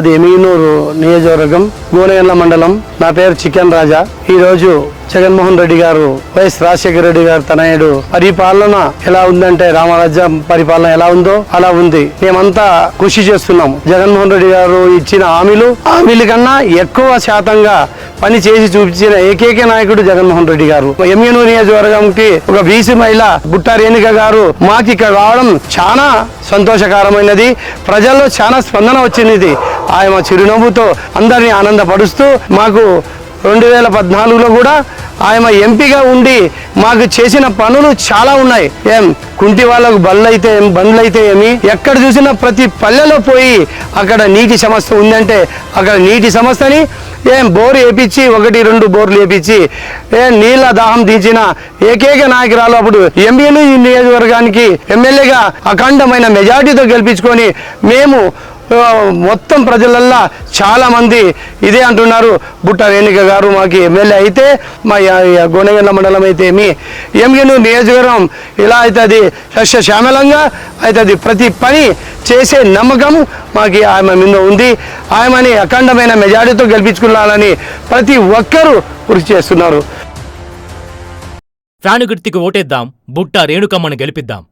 మాది ఎమిగనూరు నియోజకవర్గం గోనెగండ్ల మండలం. నా పేరు చికెన్ రాజా. ఈరోజు జగన్మోహన్ రెడ్డి గారు, వైఎస్ రాజశేఖర రెడ్డి గారు తనయుడు పరిపాలన ఎలా ఉందంటే రామరాజ్యం పరిపాలన ఎలా ఉందో అలా ఉంది. మేమంతా కృషి చేస్తున్నాము. జగన్మోహన్ రెడ్డి గారు ఇచ్చిన హామీల కన్నా ఎక్కువ శాతంగా పని చేసి చూపించిన ఏకైక నాయకుడు జగన్మోహన్ రెడ్డి గారు. ఎమ్మెనూరు నియోజకవర్గంకి ఒక బీసీ మహిళ బుట్టా రేణుక గారు మాకు ఇక్కడ రావడం చాలా సంతోషకరమైనది. ప్రజల్లో చాలా స్పందన వచ్చింది. ఆయన చిరునవ్వుతో అందరినీ ఆనందపరుస్తూ మాకు 2014లో కూడా ఆయన ఎంపీగా ఉండి మాకు చేసిన పనులు చాలా ఉన్నాయి. కుంటి వాళ్ళకు బండ్లు అయితే ఏమి, ఎక్కడ చూసినా ప్రతి పల్లెలో పోయి అక్కడ నీటి సమస్య ఉందంటే అక్కడ నీటి సమస్యని బోరు వేపించి 1-2 బోర్లు వేపించి నీళ్ళ దాహం తీర్చిన ఏకైక నాయకురాలు. అప్పుడు ఎంపీలు ఈ నియోజకవర్గానికి ఎమ్మెల్యేగా అఖండమైన మెజార్టీతో గెలిపించుకొని మేము మొత్తం ప్రజలల్లా చాలా మంది ఇదే అంటున్నారు. బుట్టా రేణుక గారు మాకు ఎమ్మెల్యే అయితే మా గోనెగండ్ల మండలం అయితే ఎమ్మెనూరు నియోజకవర్గం ఇలా అవుతుంది, సస్యశ్యామలంగా అవుతుంది. ప్రతి పని చేసే నమ్మకం మాకు ఆమె మీద ఉంది. ఆమెని అఖండమైన మెజారిటీతో గెలిపించుకోవాలని ప్రతి ఒక్కరూ కృషి చేస్తున్నారు. ఫ్యాను గుర్తుకు ఓటేద్దాం, బుట్టా రేణుకమ్మను గెలిపిద్దాం.